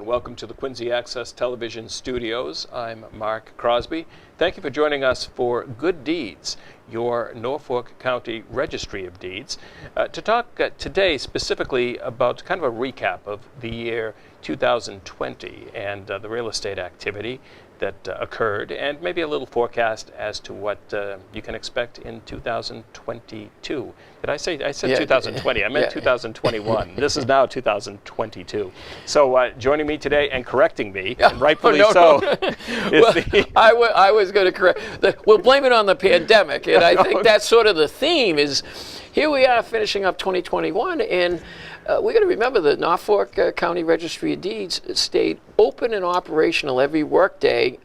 welcome to the Quincy Access Television Studios. I'm Mark Crosby. Thank you for joining us for Good Deeds, your Norfolk County Registry of Deeds, to talk today specifically about kind of a recap of the year 2020 and the real estate activity that occurred, and maybe a little forecast as to what you can expect in 2022. Did I say, I said 2020, I meant 2021. This is now 2022. So joining me today and correcting me, and rightfully so. I was going to correct. We'll blame it on the pandemic, and I think that's sort of the theme is, here we are finishing up 2021, and we got to remember the Norfolk County Registry of Deeds stayed open and operational every workday,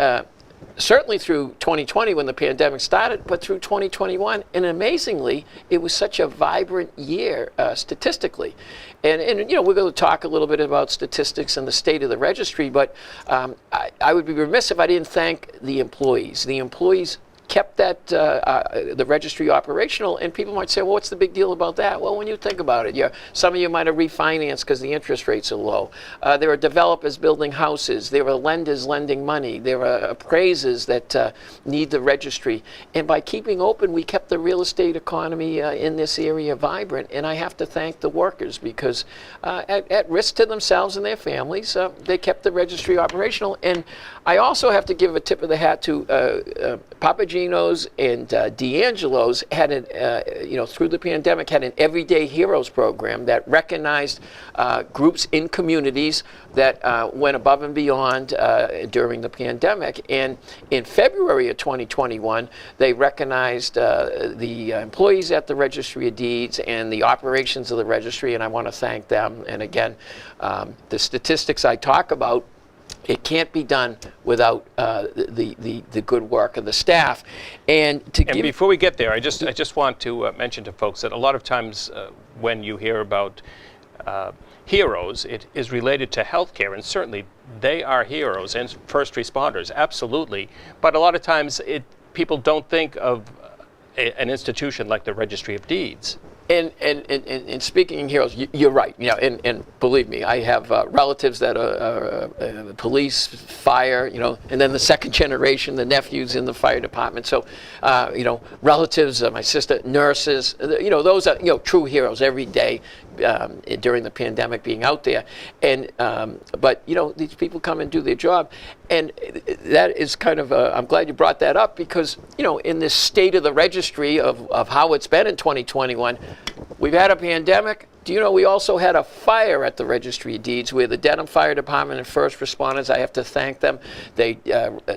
certainly through 2020 when the pandemic started, but through 2021. And amazingly, it was such a vibrant year statistically. And you know, we're going to talk a little bit about statistics and the state of the registry, but I would be remiss if I didn't thank the employees. The employees kept that the registry operational, and people might say, well, what's the big deal about that? Well, when you think about it, some of you might have refinanced because the interest rates are low. There are developers building houses. There are lenders lending money. There are appraisers that need the registry. And by keeping open, we kept the real estate economy in this area vibrant. And I have to thank the workers because at risk to themselves and their families, they kept the registry operational. And I also have to give a tip of the hat to Papa Gino's and D'Angelo's had through the pandemic had an Everyday Heroes program that recognized groups in communities that went above and beyond during the pandemic. And in February of 2021, they recognized the employees at the Registry of Deeds and the operations of the registry, and I want to thank them. And again, the statistics I talk about, it can't be done without the good work of the staff. And before we get there, I just want to mention to folks that a lot of times when you hear about heroes, it is related to healthcare, and certainly they are heroes and first responders, absolutely. But a lot of times people don't think of an institution like the Registry of Deeds. And speaking of heroes, you're right. And believe me, I have relatives that are police, fire, and then the second generation, the nephews in the fire department. So, relatives, my sister, nurses, those are true heroes every day during the pandemic being out there. And but these people come and do their job, and that is kind of I'm glad you brought that up because in this state of the registry of how it's been in 2021. We've had a pandemic. Do you know we also had a fire at the Registry of Deeds where the Dedham Fire Department and first responders, I have to thank them, they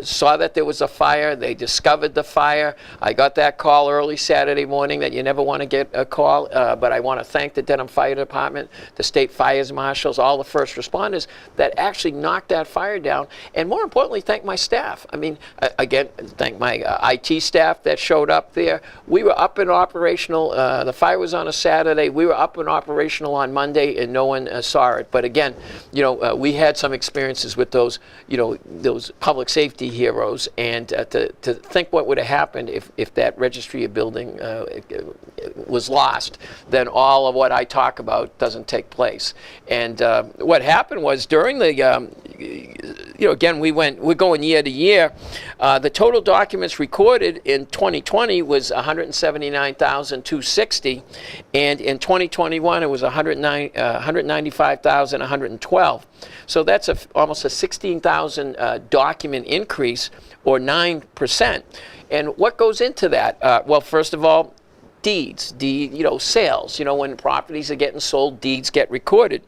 saw that there was a fire. They discovered the fire. I got that call early Saturday morning that you never want to get a call, but I want to thank the Dedham Fire Department, the state fires marshals, all the first responders that actually knocked that fire down, and more importantly, thank my staff. I mean, again, thank my IT staff that showed up there. We were up and operational. The fire was on a Saturday. We were up and operational on Monday, and no one saw it. But again, we had some experiences with those, those public safety heroes, and to think what would have happened if that registry of building was lost, then all of what I talk about doesn't take place. And what happened was during the, again, we're going year to year. The total documents recorded in 2020 was 179,260, and in 2021 it was 195,112. So that's almost a 16,000 document increase, or 9%. And what goes into that? Well, first of all, deeds, sales. When properties are getting sold, deeds get recorded.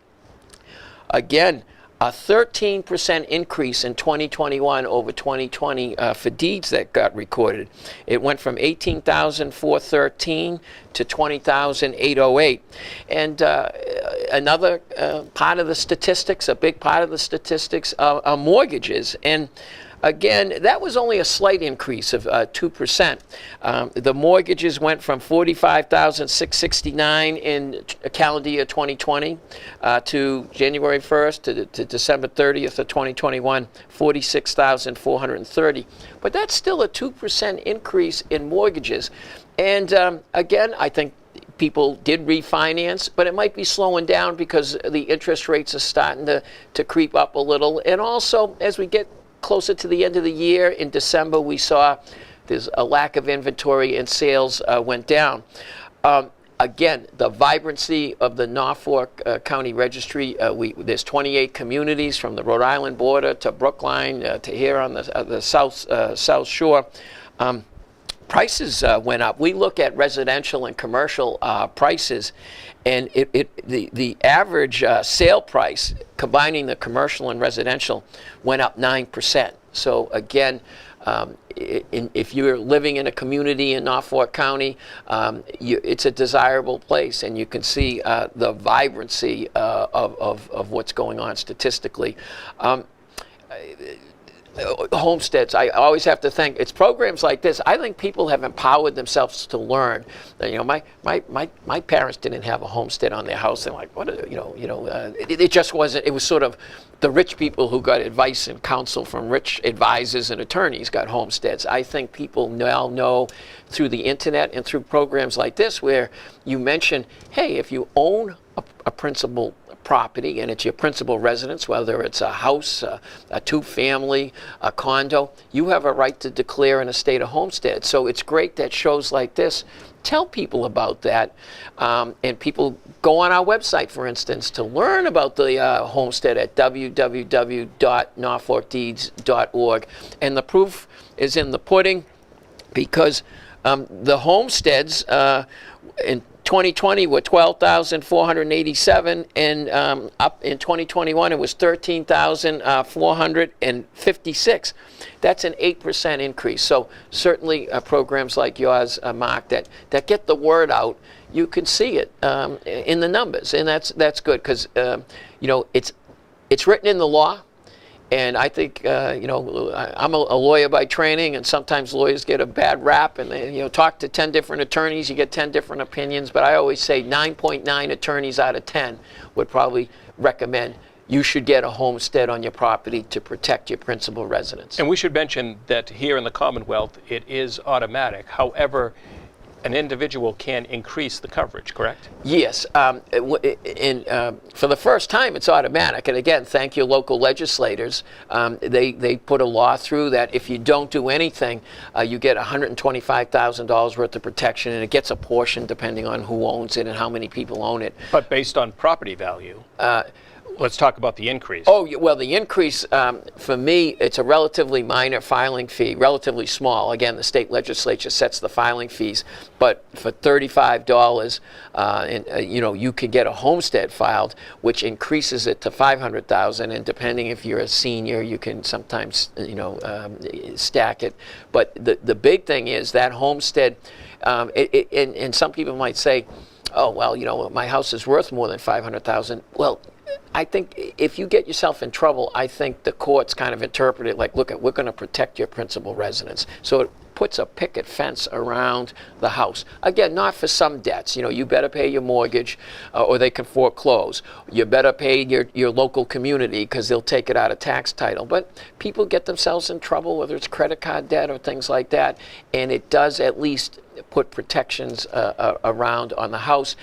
Again, a 13% increase in 2021 over 2020 for deeds that got recorded. It went from 18,413 to 20,808. And another part of the statistics, a big part of the statistics, are mortgages. And again, that was only a slight increase of 2%. The mortgages went from 45,669 in calendar year 2020 to January 1st to December 30th of 2021, 46,430. But that's still a 2% increase in mortgages. And again, I think people did refinance, but it might be slowing down because the interest rates are starting to creep up a little. And also, as we get closer to the end of the year, in December, we saw there's a lack of inventory and sales went down. Again, the vibrancy of the Norfolk County Registry, there's 28 communities from the Rhode Island border to Brookline to here on the South Shore. Prices went up. We look at residential and commercial prices, and the average sale price, combining the commercial and residential, went up 9%. So again, if you're living in a community in Norfolk County, it's a desirable place, and you can see the vibrancy of what's going on statistically. Homesteads, I always have to think, it's programs like this. I think people have empowered themselves to learn. My parents didn't have a homestead on their house. They're like, what? It just wasn't. It was sort of the rich people who got advice and counsel from rich advisors and attorneys got homesteads. I think people now know through the internet and through programs like this, where you mention, hey, if you own a principal property and it's your principal residence, whether it's a house, a two-family, a condo, you have a right to declare an estate a homestead. So it's great that shows like this tell people about that, and people go on our website, for instance, to learn about the homestead at www.norfolkdeeds.org. And the proof is in the pudding, because the homesteads in 2020 were 12,487, and up in 2021 it was 13,456. That's an 8% increase. So certainly programs like yours, Mark, that get the word out, you can see it in the numbers, and that's good, because it's written in the law. And I think, I'm a lawyer by training, and sometimes lawyers get a bad rap, and they, talk to 10 different attorneys, you get 10 different opinions. But I always say 9.9 attorneys out of 10 would probably recommend you should get a homestead on your property to protect your principal residence. And we should mention that here in the Commonwealth, it is automatic. However, an individual can increase the coverage, correct? Yes. For the first time, it's automatic. And again, thank your local legislators. They put a law through that if you don't do anything, you get $125,000 worth of protection, and it gets a portion depending on who owns it and how many people own it. But based on property value. Let's talk about the increase. Oh, well, the increase, for me, it's a relatively minor filing fee, relatively small. Again, the state legislature sets the filing fees. But for $35, you can get a homestead filed, which increases it to $500,000. And depending if you're a senior, you can sometimes, stack it. But the big thing is that homestead, and some people might say, oh, well, my house is worth more than $500,000. Well, I think if you get yourself in trouble, I think the courts kind of interpret it like, look, we're going to protect your principal residence. So it puts a picket fence around the house. Again, not for some debts. You better pay your mortgage or they can foreclose. You better pay your local community because they'll take it out of tax title. But people get themselves in trouble, whether it's credit card debt or things like that, and it does at least put protections around on the house.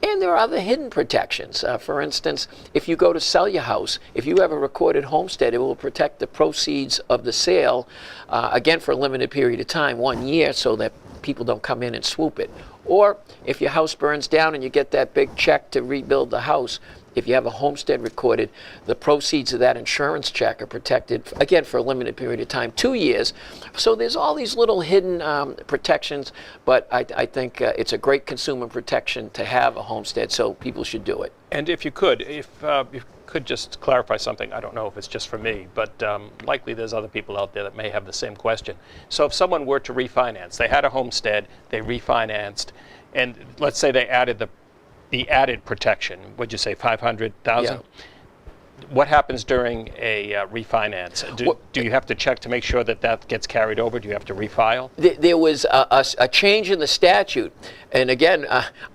And there are other hidden protections. For instance, if you go to sell your house, if you have a recorded homestead, it will protect the proceeds of the sale, again, for a limited period of time, 1 year, so that people don't come in and swoop it. Or if your house burns down and you get that big check to rebuild the house, if you have a homestead recorded, the proceeds of that insurance check are protected, again, for a limited period of time, 2 years. So there's all these little hidden protections, but I think it's a great consumer protection to have a homestead, so people should do it. And if you could just clarify something, I don't know if it's just for me, but likely there's other people out there that may have the same question. So if someone were to refinance, they had a homestead, they refinanced, and let's say they added the added protection, would you say 500,000? Yeah. What happens during a refinance? Do you have to check to make sure that gets carried over? Do you have to refile? There was a change in the statute. And again,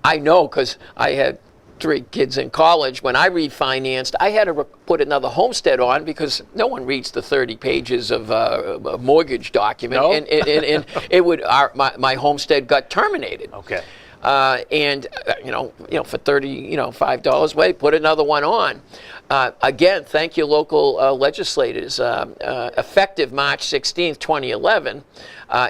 I know because I had 3 kids in college. When I refinanced, I had to put another homestead on because no one reads the 30 pages of a mortgage document. No? And it would my homestead got terminated. Okay. for $35, wait, put another one on. Again, thank you, local legislators. Effective March 16th, 2011,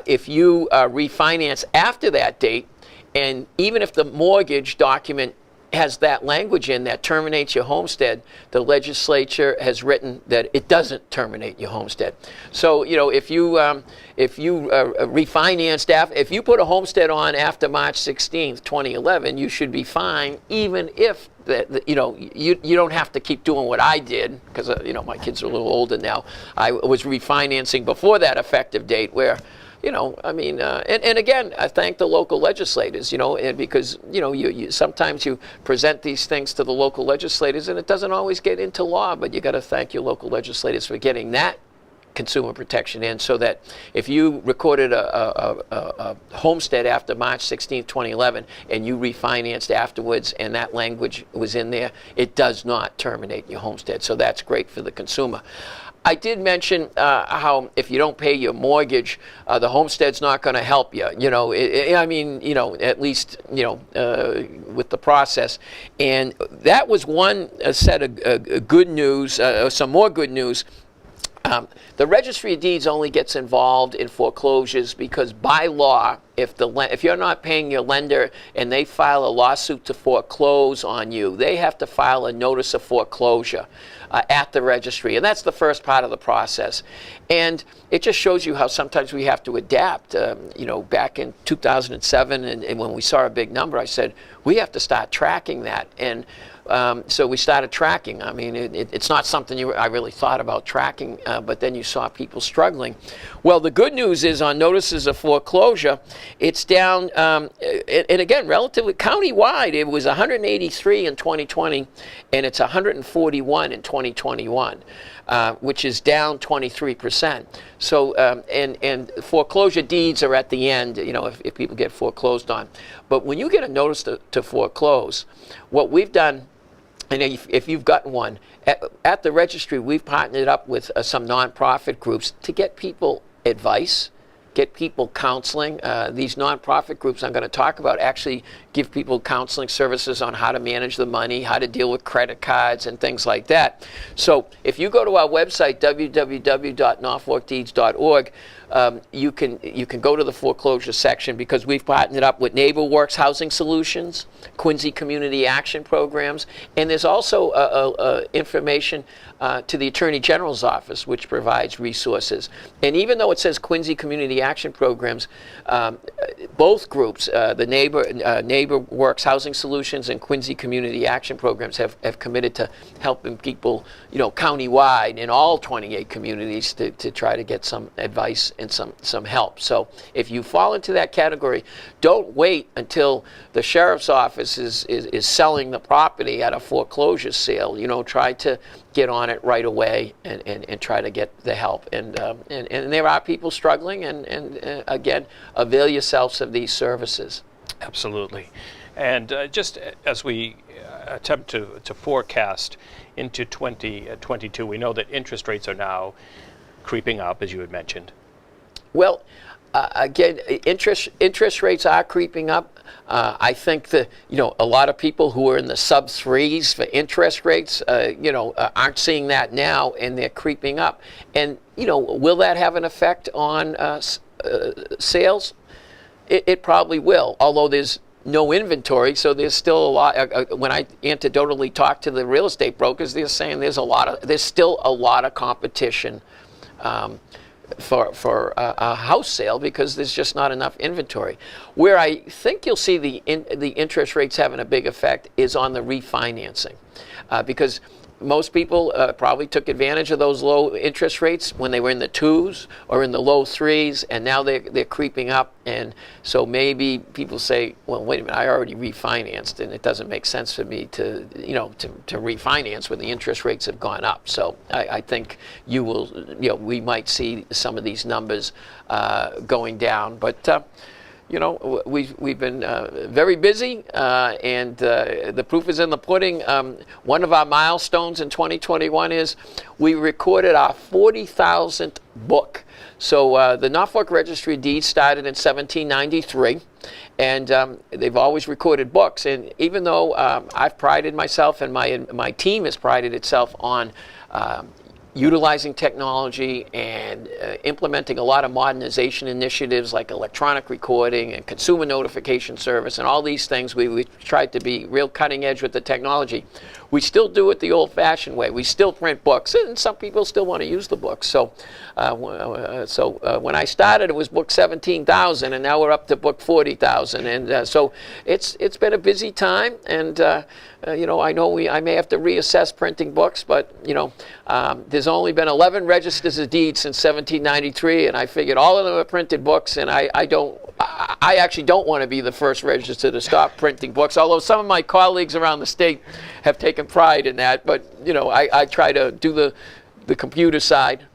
if you refinance after that date, and even if the mortgage document has that language in that terminates your homestead, the legislature has written that it doesn't terminate your homestead. So, if you refinanced if you put a homestead on after March 16th, 2011, you should be fine, even if you don't have to keep doing what I did, because my kids are a little older now. I was refinancing before that effective date, where and again, I thank the local legislators, because, you sometimes you present these things to the local legislators and it doesn't always get into law, but you got to thank your local legislators for getting that consumer protection in, so that if you recorded a homestead after March 16th, 2011, and you refinanced afterwards and that language was in there, it does not terminate your homestead. So that's great for the consumer. I did mention how if you don't pay your mortgage, the homestead's not going to help you. At least with the process. And that was one set of good news. Some more good news. The Registry of Deeds only gets involved in foreclosures because by law, if you're not paying your lender and they file a lawsuit to foreclose on you, they have to file a notice of foreclosure at the registry. And that's the first part of the process. And it just shows you how sometimes we have to adapt. Back in 2007, and when we saw a big number, I said, we have to start tracking that. And so we started tracking. I mean, it's not something I really thought about tracking, but then you saw people struggling. Well, the good news is on notices of foreclosure, it's down, and again, relatively countywide, it was 183 in 2020, and it's 141 in 2021. Which is down 23%. So, and foreclosure deeds are at the end, if people get foreclosed on. But when you get a notice to foreclose, what we've done, and if you've gotten one, at the registry, we've partnered up with some nonprofit groups to get people advice, get people counseling. These nonprofit groups I'm going to talk about actually give people counseling services on how to manage the money, how to deal with credit cards and things like that. So if you go to our website, www.norfolkdeeds.org, you can go to the foreclosure section, because we've partnered up with NeighborWorks Housing Solutions, Quincy Community Action Programs, and there's also information to the Attorney General's office, which provides resources. And even though it says Quincy Community Action Programs, both groups, the NeighborWorks Housing Solutions and Quincy Community Action Programs, have committed to helping people, countywide in all 28 communities to try to get some advice and some help. So if you fall into that category, don't wait until the sheriff's office is selling the property at a foreclosure sale. Try to get on it right away and try to get the help. And there are people struggling, and again, avail yourselves of these services. Absolutely. And just as we attempt to forecast into 2022, we know that interest rates are now creeping up, as you had mentioned. Well, again, interest rates are creeping up. I think that a lot of people who are in the sub threes for interest rates, aren't seeing that now, and they're creeping up. And will that have an effect on sales? It probably will. Although there's no inventory, so there's still a lot. When I anecdotally talk to the real estate brokers, they're saying there's still a lot of competition for a house sale, because there's just not enough inventory. Where I think you'll see the interest rates having a big effect is on the refinancing, because most people probably took advantage of those low interest rates when they were in the 2s or in the low 3s, and now they're creeping up. And so maybe people say, well, wait a minute, I already refinanced, and it doesn't make sense for me to refinance when the interest rates have gone up. So I think we might see some of these numbers going down. But we've been very busy, and the proof is in the pudding. One of our milestones in 2021 is we recorded our 40,000th book. So the Norfolk Registry of Deeds started in 1793, And they've always recorded books. And even though I've prided myself and my team has prided itself on utilizing technology and implementing a lot of modernization initiatives like electronic recording and consumer notification service and all these things, we tried to be real cutting edge with the technology. We still do it the old-fashioned way. We still print books, and some people still want to use the books. So, when I started, it was book 17,000, and now we're up to book 40,000. And so it's been a busy time. And I know I may have to reassess printing books, but there's only been 11 registers of deeds since 1793, and I figured all of them are printed books, and I actually don't want to be the first register to stop printing books, although some of my colleagues around the state have taken pride in that. But I try to do the computer side,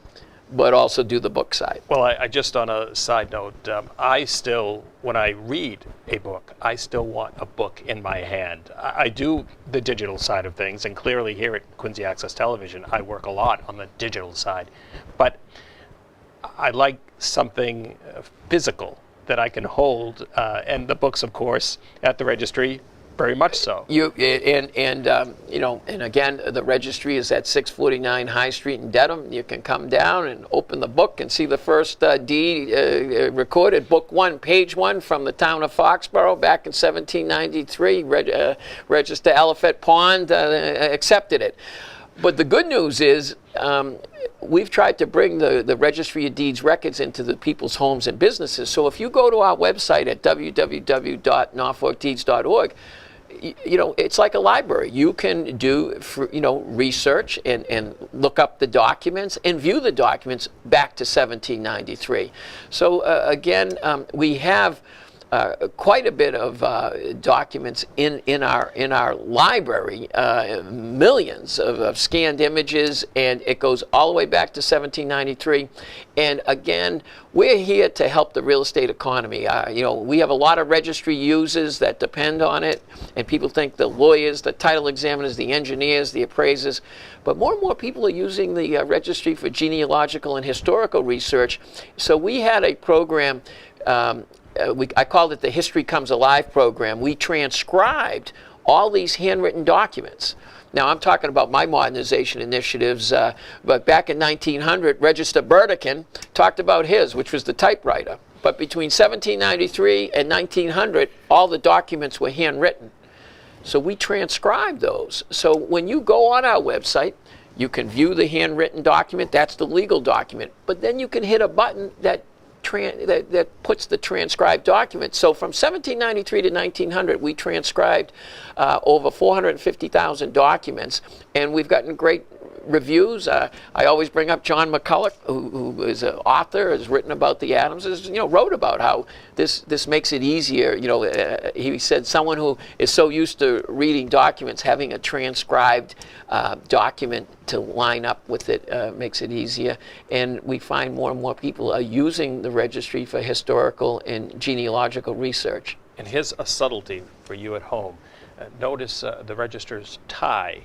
but also do the book side. Well, I just on a side note, I still, when I read a book, I still want a book in my hand. I do the digital side of things, and clearly here at Quincy Access Television, I work a lot on the digital side. But I like something physical that I can hold, and the books, of course, at the registry, very much so. And again, the registry is at 649 High Street in Dedham. You can come down and open the book and see the first deed recorded, book 1, page 1, from the town of Foxborough back in 1793. Register Elephant Pond accepted it. But the good news is we've tried to bring the Registry of Deeds records into the people's homes and businesses. So if you go to our website at www.norfolkdeeds.org, it's like a library. You can do research and look up the documents and view the documents back to 1793. So again, we have quite a bit of documents in our library, millions of scanned images, and it goes all the way back to 1793. And again, we're here to help the real estate economy. We have a lot of registry users that depend on it, and people think the lawyers, the title examiners, the engineers, the appraisers, but more and more people are using the registry for genealogical and historical research. So we had a program, I called it the History Comes Alive program. We transcribed all these handwritten documents. Now, I'm talking about my modernization initiatives, but back in 1900, Register Burdekin talked about his, which was the typewriter. But between 1793 and 1900, all the documents were handwritten. So we transcribed those. So when you go on our website, you can view the handwritten document. That's the legal document. But then you can hit a button that puts the transcribed document. So from 1793 to 1900, we transcribed over 450,000 documents, and we've gotten great reviews. I always bring up John McCulloch, who is an author, has written about the Adamses, wrote about how this makes it easier. He said someone who is so used to reading documents, having a transcribed document to line up with it makes it easier. And we find more and more people are using the registry for historical and genealogical research. And here's a subtlety for you at home. Notice the register's tie.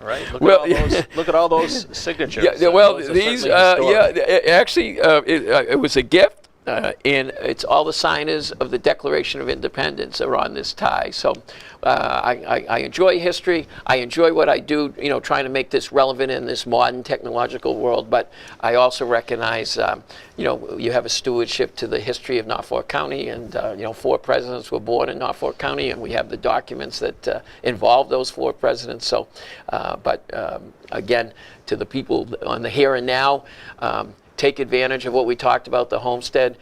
Right. Look at all those signatures. Yeah. Well, these. Actually, it was a gift. And it's all the signers of the Declaration of Independence are on this tie. So I enjoy history. I enjoy what I do, trying to make this relevant in this modern technological world. But I also recognize, you have a stewardship to the history of Norfolk County. And, 4 presidents were born in Norfolk County, and we have the documents that involve those 4 presidents. So, again, to the people on the here and now, take advantage of what we talked about, the homestead.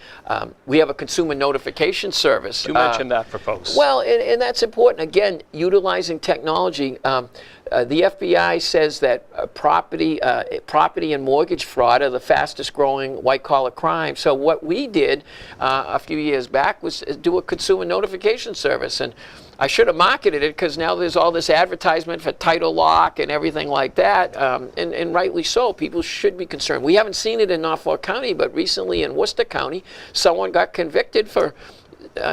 We have a consumer notification service. You mentioned that for folks. Well, and that's important. Again, utilizing technology. The FBI says that property and mortgage fraud are the fastest growing white-collar crime. So what we did a few years back was do a consumer notification service. And I should have marketed it because now there's all this advertisement for title lock and everything like that, and rightly so. People should be concerned. We haven't seen it in Norfolk County, but recently in Worcester County, someone got convicted for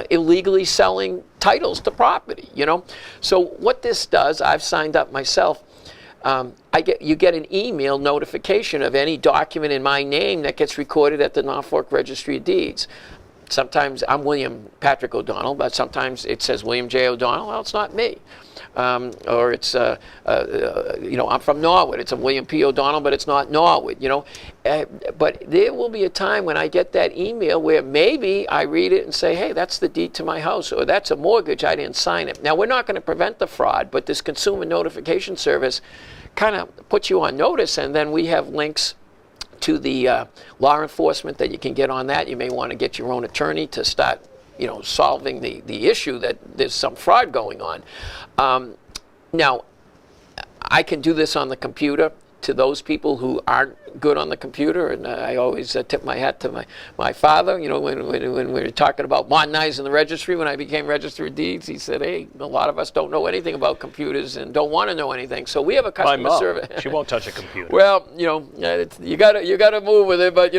illegally selling titles to property. So what this does, I've signed up myself. You get an email notification of any document in my name that gets recorded at the Norfolk Registry of Deeds. Sometimes I'm William Patrick O'Donnell, but sometimes it says William J. O'Donnell. Well, it's not me. Or it's, I'm from Norwood. It's a William P. O'Donnell, but it's not Norwood, But there will be a time when I get that email where maybe I read it and say, hey, that's the deed to my house, or that's a mortgage, I didn't sign it. Now, we're not going to prevent the fraud, but this consumer notification service kind of puts you on notice, and then we have links to the law enforcement that you can get on that. You may want to get your own attorney to start solving the issue that there's some fraud going on. Now, I can do this on the computer to those people who aren't good on the computer, and I always tip my hat to my father. When we were talking about modernizing the registry, when I became Register of Deeds, he said, hey, a lot of us don't know anything about computers and don't want to know anything. So we have a customer service. She won't touch a computer. Well, you got to move with it, but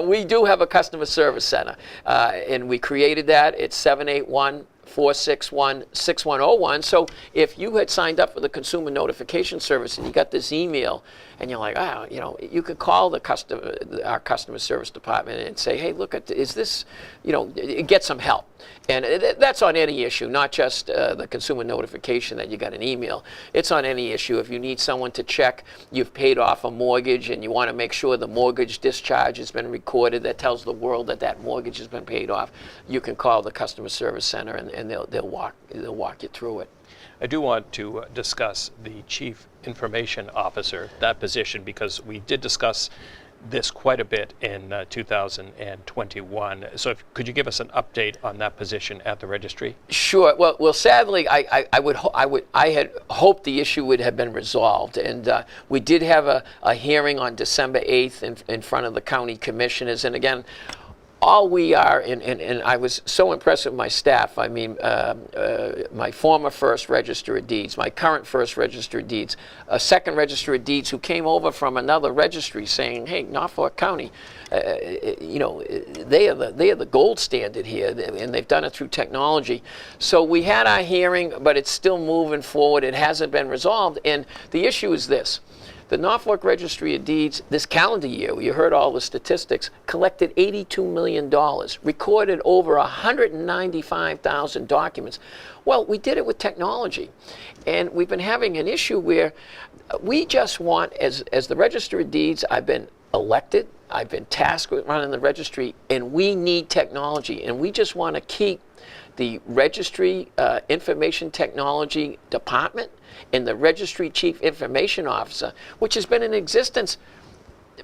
we do have a customer service center, and we created that. It's 781-461-6101. So if you had signed up for the consumer notification service and you got this email and you're like, you could call our customer service department and say, hey, look, is this, get some help. And that's on any issue, not just the consumer notification that you got an email. It's on any issue. If you need someone to check you've paid off a mortgage and you want to make sure the mortgage discharge has been recorded that tells the world that mortgage has been paid off, you can call the customer service center and they'll walk you through it. I do want to discuss the Chief Information Officer, that position, because we did discuss this quite a bit in 2021. So could you give us an update on that position at the registry? Sure. Well, sadly, I had hoped the issue would have been resolved, and we did have a hearing on December 8th in front of the county commissioners, and again, all we are, and I was so impressed with my staff. I mean, my former first Register of Deeds, my current first Register of Deeds, a second Register of Deeds who came over from another registry saying, hey, Norfolk County, they are the gold standard here, and they've done it through technology. So we had our hearing, but it's still moving forward. It hasn't been resolved, and the issue is this. The Norfolk Registry of Deeds, this calendar year, you heard all the statistics, collected $82 million, recorded over 195,000 documents. Well, we did it with technology. And we've been having an issue where we just want, as the Register of Deeds, I've been elected, I've been tasked with running the registry, and we need technology. And we just want to keep the Registry Information Technology Department and the Registry Chief Information Officer, which has been in existence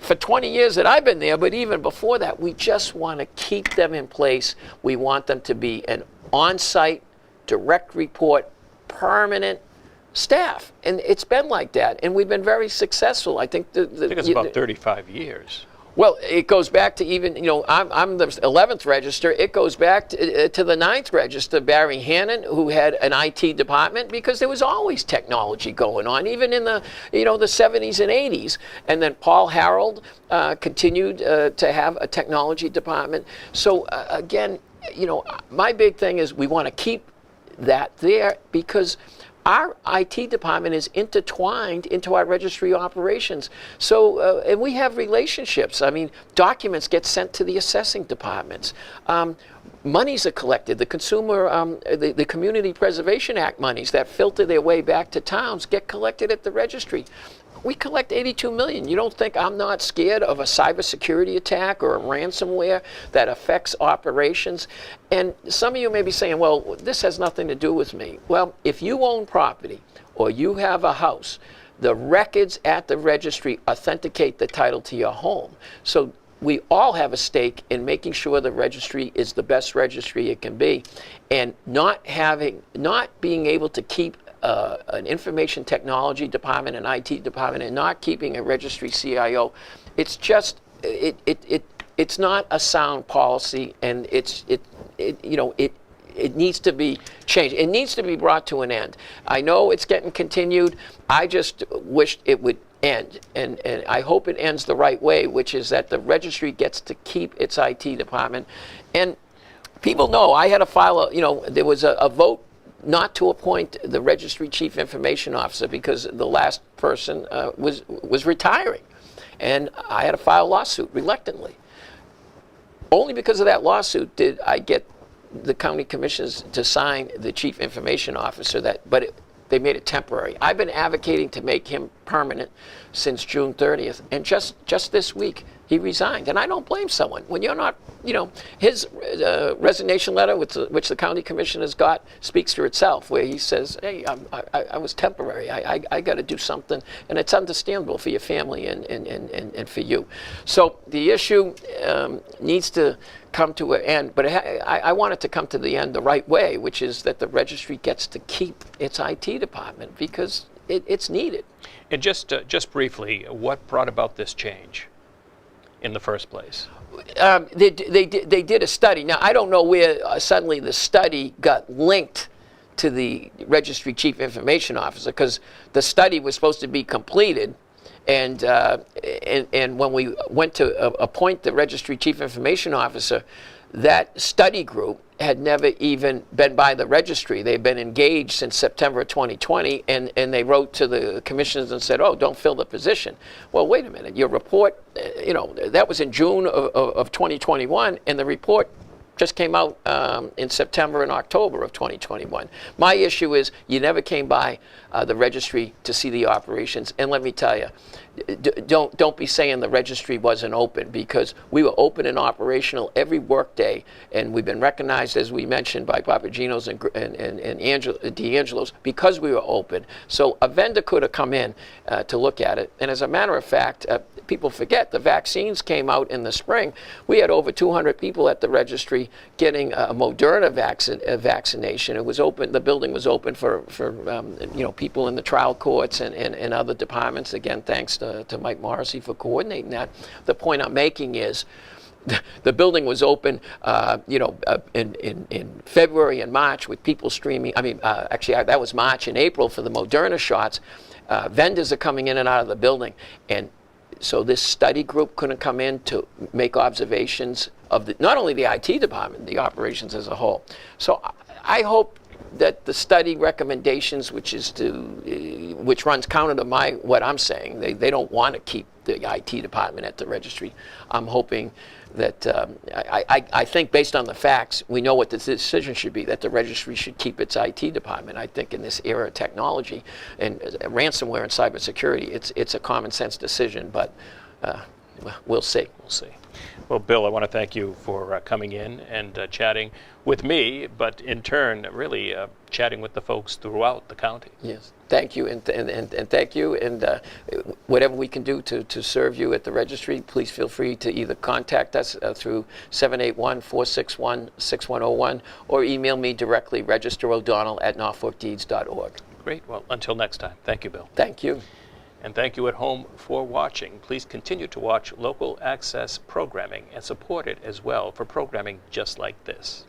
for 20 years that I've been there, but even before that, we just want to keep them in place. We want them to be an on-site, direct report, permanent staff. And it's been like that, and we've been very successful. I think it's about 35 years. Well, it goes back to even, I'm the 11th register. It goes back to the 9th register, Barry Hannon, who had an IT department, because there was always technology going on, even in the, the 70s and 80s. And then Paul Harold continued to have a technology department. So again, my big thing is we want to keep that there because our IT department is intertwined into our registry operations. So, and we have relationships. I mean, documents get sent to the assessing departments. Monies are collected. The the Community Preservation Act monies that filter their way back to towns get collected at the registry. We collect $82 million. You don't think I'm not scared of a cybersecurity attack or a ransomware that affects operations? And some of you may be saying, well, this has nothing to do with me. Well, if you own property or you have a house, the records at the registry authenticate the title to your home. So we all have a stake in making sure the registry is the best registry it can be, and not being able to keep an information technology department, an IT department, and not keeping a registry CIO. It's just it's not a sound policy, and it needs to be changed. It needs to be brought to an end. I know it's getting continued. I just wish it would end, and I hope it ends the right way, which is that the registry gets to keep its IT department. And people know I had to file there was a vote not to appoint the Registry Chief Information Officer because the last person was retiring, and I had to file a lawsuit reluctantly. only because of that lawsuit did I get the county commissioners to sign the chief information officer, they made it temporary. I've been advocating to make him permanent since June 30th, and just this week he resigned. And I don't blame someone. When you're not, his resignation letter, which the county commissioners got, speaks for itself, where he says, hey, I was temporary. I got to do something, and it's understandable for your family and for you. So the issue needs to come to an end, but I want it to come to the end the right way, which is that the registry gets to keep its IT department because it's needed. And just briefly, what brought about this change in the first place? They did a study. Now, I don't know where suddenly the study got linked to the registry chief information officer, because the study was supposed to be completed. And when we went to appoint the registry chief information officer, that study group had never even been by the registry. They've been engaged since September 2020, and they wrote to the commissioners and said, oh, don't fill the position. Well, wait a minute. Your report, that was in June of 2021, and the report just came out in September and October of 2021. My issue is you never came by the registry to see the operations. And let me tell you, don't be saying the registry wasn't open, because we were open and operational every work day, and we've been recognized, as we mentioned, by Papagino's and D'Angelo's because we were open. So a vendor could have come in to look at it. And as a matter of fact, people forget the vaccines came out in the spring. We had over 200 people at the registry getting a Moderna vaccination. It was open. The building was open for people in the trial courts and other departments. Again, thanks to Mike Morrissey for coordinating that. The point I'm making is the building was open, in February and March with people streaming. Actually, that was March and April for the Moderna shots. Vendors are coming in and out of the building, and so this study group couldn't come in to make observations of not only the IT department, the operations as a whole. So I hope that the study recommendations, which runs counter to what I'm saying, they don't want to keep the IT department at the registry. I'm hoping that I think based on the facts, we know what the decision should be, that the registry should keep its IT department. I think in this era of technology and ransomware and cybersecurity, it's a common sense decision, but we'll see. We'll see. Well, Bill, I want to thank you for coming in and chatting with me, but in turn, really chatting with the folks throughout the county. Yes, thank you, and thank you, and whatever we can do to serve you at the registry, please feel free to either contact us through 781-461-6101 or email me directly, registerodonnell@norfolkdeeds.org. Great. Well, until next time, thank you, Bill. Thank you. And thank you at home for watching. Please continue to watch local access programming and support it as well for programming just like this.